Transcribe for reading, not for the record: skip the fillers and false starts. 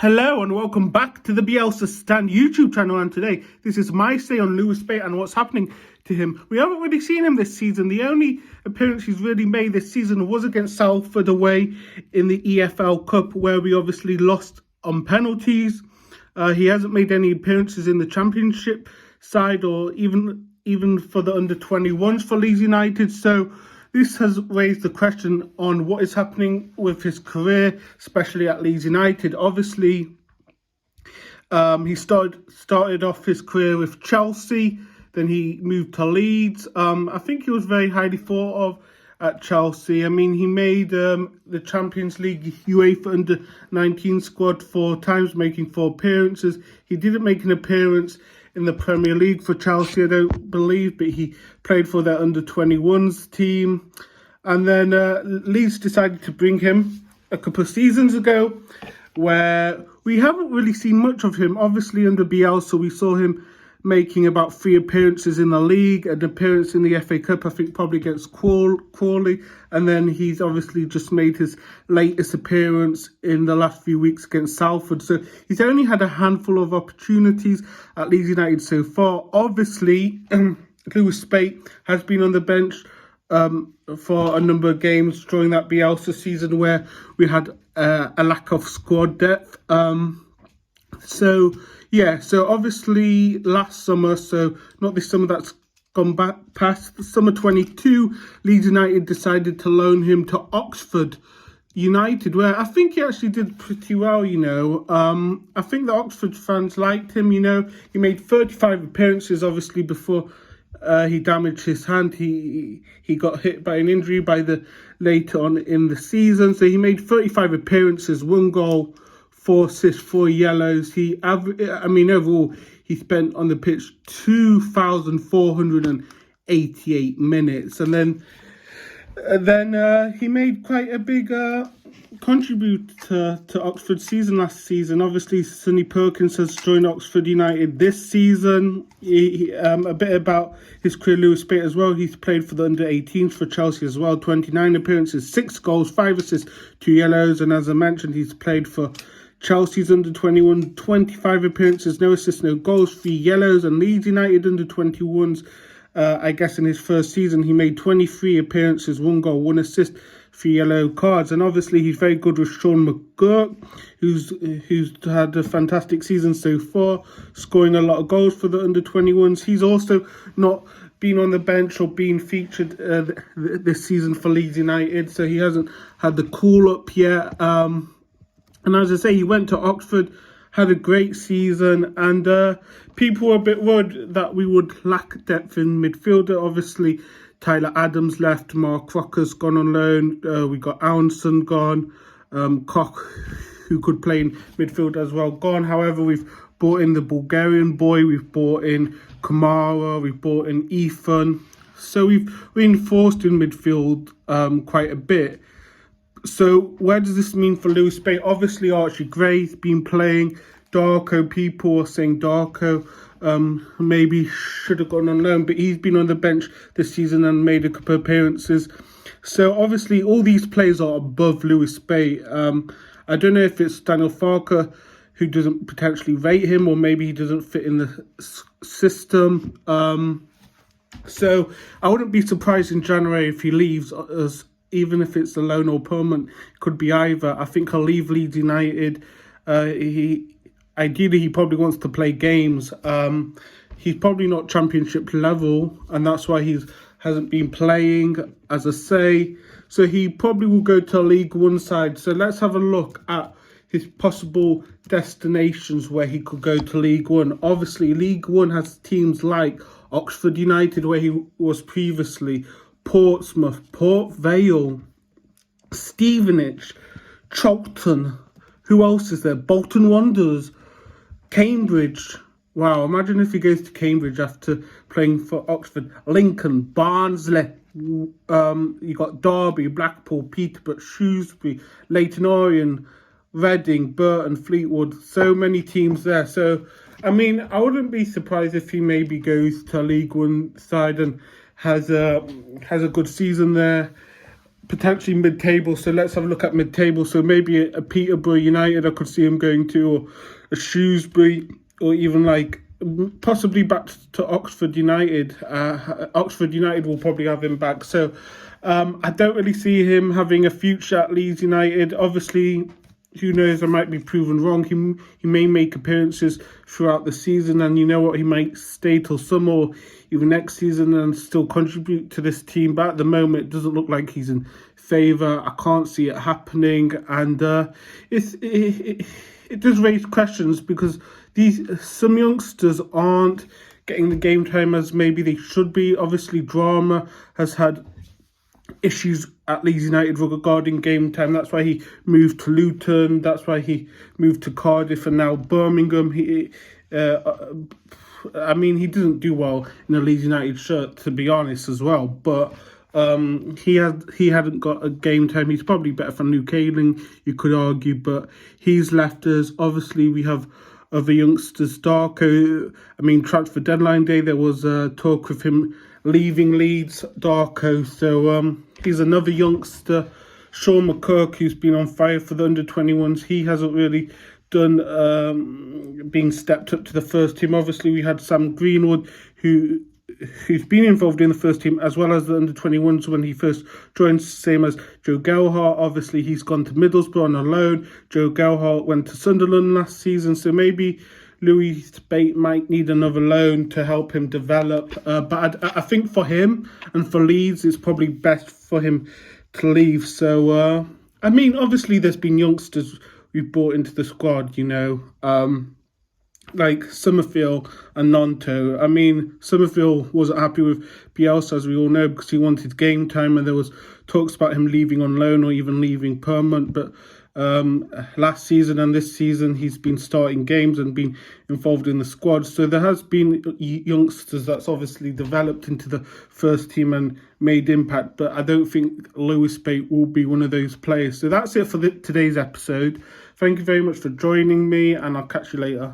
Hello and welcome back to the Bielsa Stand YouTube channel, and today this is my say on Lewis Bate and what's happening to him. We haven't really seen him this season. The only appearance he's really made this season was against Salford away in the EFL Cup, where we obviously lost on penalties. He hasn't made any appearances in the Championship side or even for the under-21s for Leeds United, so this has raised the question on what is happening with his career, especially at Leeds United. Obviously, he started off his career with Chelsea, then he moved to Leeds. I think he was very highly thought of at Chelsea. I mean, he made the Champions League UEFA Under-19 squad 4 times, making 4 appearances. He didn't make an appearance in the Premier League for Chelsea, I don't believe, but he played for their under-21s team. And then Leeds decided to bring him a couple of seasons ago, where we haven't really seen much of him. Obviously, under Bielsa, we saw him making about 3 appearances in the league, an appearance in the FA Cup, I think probably against Crawley, and then he's obviously just made his latest appearance in the last few weeks against Salford. So he's only had a handful of opportunities at Leeds United so far. Obviously, Lewis Bate has been on the bench for a number of games during that Bielsa season where we had a lack of squad depth. So obviously last summer, so not this summer that's gone back past, summer 22, Leeds United decided to loan him to Oxford United, where I think he actually did pretty well, I think the Oxford fans liked him, He made 35 appearances, obviously, before he damaged his hand. He got hit by an injury later on in the season. So he made 35 appearances, 1 goal, 4 assists, 4 yellows. Overall, he spent on the pitch 2,488 minutes. And then he made quite a big contribute to Oxford's season last season. Obviously, Sonny Perkins has joined Oxford United this season. A bit about his career, Lewis Bate as well. He's played for the under-18s for Chelsea as well. 29 appearances, 6 goals, 5 assists, 2 yellows. And as I mentioned, he's played for Chelsea's under-21, 25 appearances, no assists, no goals, 3 yellows. And Leeds United under-21s, I guess in his first season, he made 23 appearances, 1 goal, 1 assist, 3 yellow cards. And obviously he's very good with Sean McGurk, who's had a fantastic season so far, scoring a lot of goals for the under-21s. He's also not been on the bench or been featured this season for Leeds United, so he hasn't had the call-up yet. And as I say, he went to Oxford, had a great season, and people were a bit worried that we would lack depth in midfield. Obviously, Tyler Adams left, Mark Crocker's gone on loan, we got Aronson gone, Koch, who could play in midfield as well, gone. However, we've brought in the Bulgarian boy, we've brought in Kamara, we've brought in Ethan. So we've reinforced in midfield quite a bit. So where does this mean for Lewis Bate? Obviously, Archie Gray's been playing. Darko, people are saying Darko maybe should have gone on loan, but he's been on the bench this season and made a couple of appearances. So obviously, all these players are above Lewis Bate. I don't know if it's Daniel Farker who doesn't potentially rate him, or maybe he doesn't fit in the system. So I wouldn't be surprised in January if he leaves us. Even if it's a loan or permanent, could be either. I think he'll leave Leeds United. Ideally, he probably wants to play games. He's probably not Championship level, and that's why he hasn't been playing, as I say. So he probably will go to a League One side. So let's have a look at his possible destinations where he could go to League One. Obviously, League One has teams like Oxford United, where he was previously, Portsmouth, Port Vale, Stevenage, Charlton. Who else is there? Bolton Wanderers, Cambridge. Wow, imagine if he goes to Cambridge after playing for Oxford. Lincoln, Barnsley. You got Derby, Blackpool, Peterborough, Shrewsbury, Leyton Orient, Reading, Burton, Fleetwood. So many teams there. So, I mean, I wouldn't be surprised if he maybe goes to a League One side and has a good season there. potentially mid-table. So let's have a look at mid-table. So maybe a Peterborough United I could see him going to, or a Shrewsbury, or even like possibly back to Oxford United. Oxford United will probably have him back. So I don't really see him having a future at Leeds United. Obviously, who knows, I might be proven wrong. He may make appearances throughout the season, and you know what, he might stay till summer or even next season and still contribute to this team. But at the moment, it doesn't look like he's in favour. I can't see it happening, and it does raise questions because some youngsters aren't getting the game time as maybe they should be. Obviously, Drama has had issues at Leeds United regarding game time. That's why he moved to Luton. That's why he moved to Cardiff and now Birmingham. He didn't do well in a Leeds United shirt, to be honest, as well. But he hadn't got a game time. He's probably better for Luke Ayling, you could argue, but he's left us. Obviously, we have other youngsters. Darko, transfer deadline day, there was talk of him leaving Leeds, Darko. So he's another youngster. Sean McCurk, who's been on fire for the under-21s, he hasn't really done being stepped up to the first team. Obviously, we had Sam Greenwood, who's been involved in the first team as well as the under-21s when he first joined, same as Joe Gelhardt. Obviously, he's gone to Middlesbrough on a loan. Joe Gelhardt went to Sunderland last season, so maybe Louis Bate might need another loan to help him develop. But I think for him and for Leeds, it's probably best for him to leave. So, obviously, there's been youngsters we've brought into the squad, like Summerfield and Nonto. Summerfield wasn't happy with Bielsa, as we all know, because he wanted game time, and there was talks about him leaving on loan or even leaving permanent. But last season and this season, he's been starting games and been involved in the squad. So there has been youngsters that's obviously developed into the first team and made impact. But I don't think Lewis Bate will be one of those players. So that's it for today's episode. Thank you very much for joining me, and I'll catch you later.